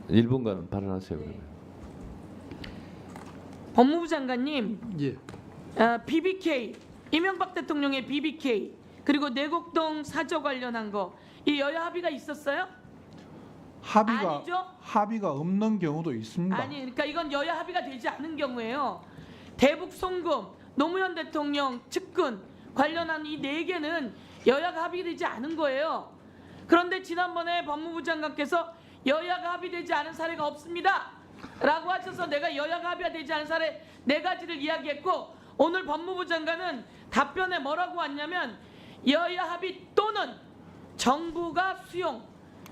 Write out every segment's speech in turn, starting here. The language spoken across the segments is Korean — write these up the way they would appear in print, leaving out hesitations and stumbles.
1분간 발언하세요. 그러면. 법무부 장관님, 예. BBK 이명박 대통령의 BBK 그리고 내곡동 사저 관련한 거 이 여야 합의가 있었어요? 아니죠? 합의가 없는 경우도 있습니다. 아니, 그러니까 이건 여야 합의가 되지 않은 경우에요. 대북 송금, 노무현 대통령 측근 관련한 이 4개는 여야가 합의되지 않은 거예요. 그런데 지난번에 법무부 장관께서 여야가 합의되지 않은 사례가 없습니다 라고 하셔서 내가 여야가 합의가 되지 않은 사례 4가지를 이야기했고, 오늘 법무부 장관은 답변에 뭐라고 왔냐면 여야 합의 또는 정부가 수용.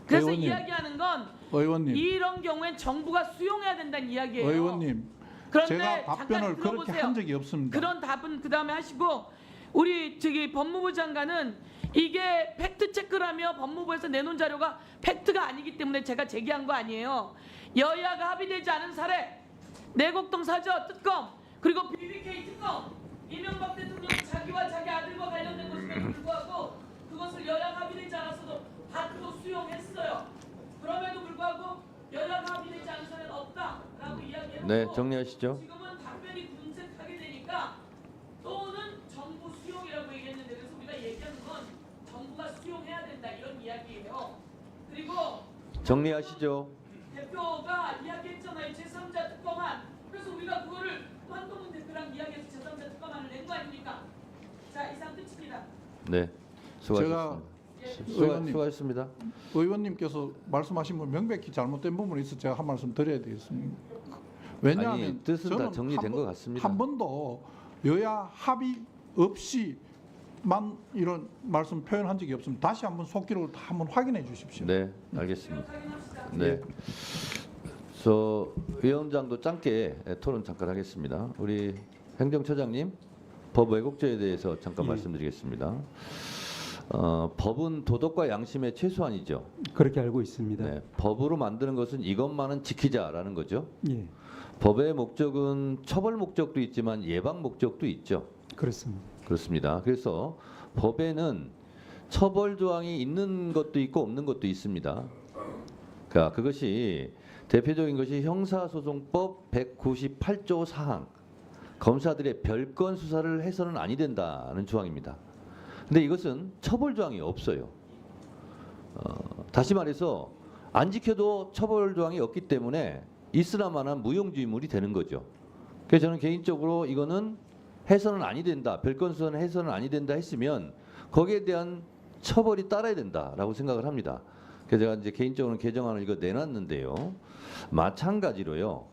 그래서 의원님, 이야기하는 건 의원님, 이런 경우엔 정부가 수용해야 된다는 이야기예요. 의원님, 그런데 제가 답변을 잠깐 그렇게 들어보세요. 한 적이 없습니다. 그런 답은 그 다음에 하시고, 우리 법무부 장관은 이게 팩트 체크라며 법무부에서 내놓은 자료가 팩트가 아니기 때문에 제가 제기한 거 아니에요. 여야가 합의되지 않은 사례, 내곡동 사저 특검, 그리고 BBK 특검, 이명박 대통령이 자기와 자기 아들과 관련된 것임에도 불구하고 그것을 여야가 합의되지 않았어도 다투고 수용했어요. 그럼에도 불구하고 여야가 합의되지 않은 사례는 없다라고 이야기했고, 네, 정리하시죠. 지금은 답변이 분색하게 되니까 또는 정부 수용이라고 얘기했는데, 그래서 우리가 얘기하는 건 정부가 수용해야 된다 이런 이야기예요. 그리고 정리하시죠. 대표가 이야기했잖아요. 제3자 특검안. 그래서 우리가 그거를 한동훈 대표랑 이야기해서 제3자 특검안을 낸 거 아닙니까? 자, 이상 끝입니다. 네, 수고하셨습니다. 의원님, 수고하셨습니다. 의원님께서 말씀하신 건 명백히 잘못된 부분이 있어 제가 한 말씀 드려야 되겠습니다. 왜냐하면 아니, 뜻은 다 저는 정리된 것 같습니다. 한 번도 여야 합의 없이만 이런 말씀 표현한 적이 없습니다. 다시 한번 속기록을 다 한번 확인해 주십시오. 네, 알겠습니다. 확인합시다. 네. 저 위원장도 짧게 토론 잠깐 하겠습니다. 우리 행정처장님, 법 왜곡죄에 대해서 잠깐 말씀드리겠습니다. 법은 도덕과 양심의 최소한이죠. 그렇게 알고 있습니다. 네, 법으로 만드는 것은 이것만은 지키자라는 거죠. 예, 법의 목적은 처벌 목적도 있지만 예방 목적도 있죠. 그렇습니다. 그렇습니다. 그래서 법에는 처벌 조항이 있는 것도 있고 없는 것도 있습니다. 그러니까 그것이 대표적인 것이 형사소송법 198조 사항, 검사들의 별건 수사를 해서는 아니 된다는 조항입니다. 근데 이것은 처벌 조항이 없어요. 다시 말해서 안 지켜도 처벌 조항이 없기 때문에 있으나마나 무용지물이 되는 거죠. 그래서 저는 개인적으로 이거는 해서는 아니 된다, 별건 수사는 해서는 아니 된다 했으면 거기에 대한 처벌이 따라야 된다라고 생각을 합니다. 그래서 제가 이제 개인적으로 개정안을 이거 내놨는데요. 마찬가지로요.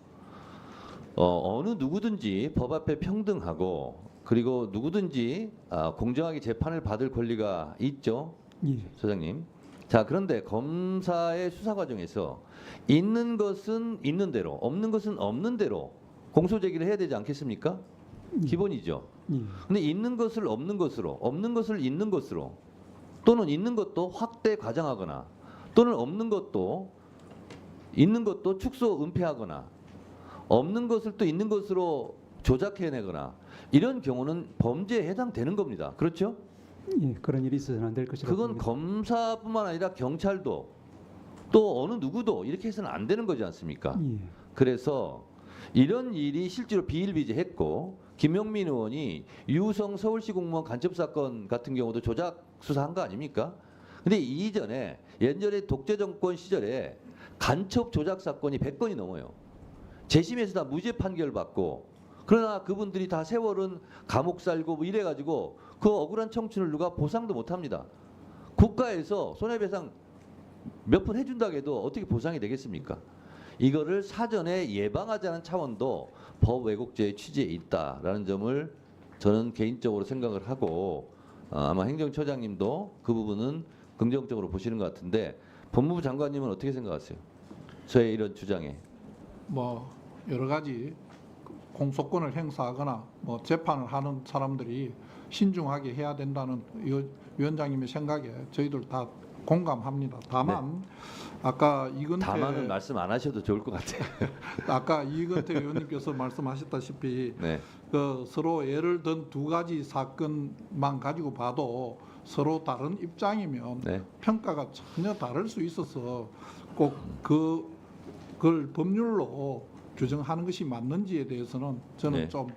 어느 누구든지 법 앞에 평등하고 그리고 누구든지 공정하게 재판을 받을 권리가 있죠, 예, 소장님. 자, 그런데 검사의 수사 과정에서 있는 것은 있는 대로, 없는 것은 없는 대로 공소 제기를 해야 되지 않겠습니까? 기본이죠. 예, 근데 있는 것을 없는 것으로, 없는 것을 있는 것으로, 또는 있는 것도 확대 과장하거나, 또는 없는 것도 있는 것도 축소 은폐하거나, 없는 것을 또 있는 것으로 조작해내거나, 이런 경우는 범죄에 해당되는 겁니다. 그렇죠? 예, 그런 일이 있어서는 안 될 것이라고 그건 봅니다. 검사뿐만 아니라 경찰도 또 어느 누구도 이렇게 해서는 안 되는 거지 않습니까? 예, 그래서 이런 일이 실제로 비일비재했고, 김용민 의원이 유성 서울시 공무원 간첩 사건 같은 경우도 조작 수사한 거 아닙니까? 근데 이전에 예전에 독재 정권 시절에 간첩 조작 사건이 100건이 넘어요. 재심에서 다 무죄 판결 받고, 그러나 그분들이 다 세월은 감옥 살고 뭐 이래가지고 그 억울한 청춘을 누가 보상도 못합니다. 국가에서 손해배상 몇 푼 해준다고 해도 어떻게 보상이 되겠습니까? 이거를 사전에 예방하자는 차원도 법 왜곡죄의 취지에 있다라는 점을 저는 개인적으로 생각을 하고, 아마 행정처장님도 그 부분은 긍정적으로 보시는 것 같은데, 법무부 장관님은 어떻게 생각하세요? 저의 이런 주장에. 뭐 여러 가지 공소권을 행사하거나 뭐 재판을 하는 사람들이 신중하게 해야 된다는 위원장님의 생각에 저희들 다 공감합니다. 다만 아까 이건태 다만은 말씀 안 하셔도 좋을 것 같아요. 아까 이건태 의원님께서 말씀하셨다시피 네. 그 서로 예를 든 두 가지 사건만 가지고 봐도 서로 다른 입장이면 네. 평가가 전혀 다를 수 있어서 꼭 그 그걸 법률로 규정하는 것이 맞는지에 대해서는 저는 네. 좀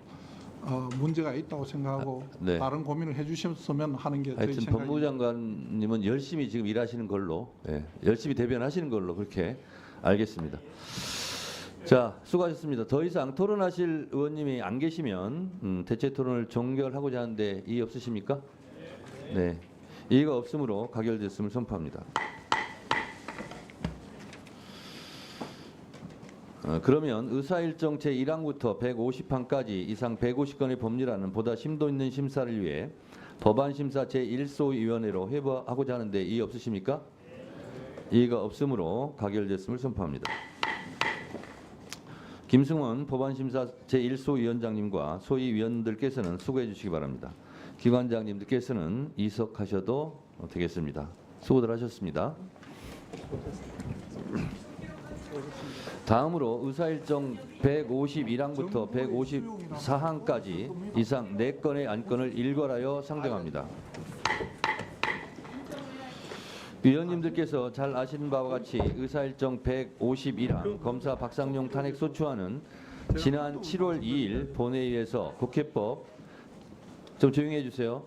문제가 있다고 생각하고 네. 다른 고민을 해주셨으면 하는 게 저희 하여튼 생각입니다. 법무부 장관님은 열심히 지금 일하시는 걸로, 예, 열심히 대변하시는 걸로 그렇게 알겠습니다. 자, 수고하셨습니다. 더 이상 토론하실 의원님이 안 계시면 대체 토론을 종결하고자 하는데 이의 없으십니까? 네, 이의가 없으므로 가결됐음을 선포합니다. 그러면 의사일정 제1항부터 150항까지 이상 150건의 법률안은 보다 심도 있는 심사를 위해 법안심사 제1소위원회로 회부하고자 하는데 이의 없으십니까? 이의가 없으므로 가결됐음을 선포합니다. 김승원 법안심사 제1소위원장님과 소위위원들께서는 수고해 주시기 바랍니다. 기관장님들께서는 이석하셔도 되겠습니다. 수고들 하셨습니다. 다음으로 의사일정 151항부터 154항까지 이상 4건의 안건을 일괄하여 상정합니다. 위원님들께서 잘 아시는 바와 같이 의사일정 151항 검사 박상용 탄핵 소추안은 지난 7월 2일 본회의에서 국회법 좀 조용히 해주세요.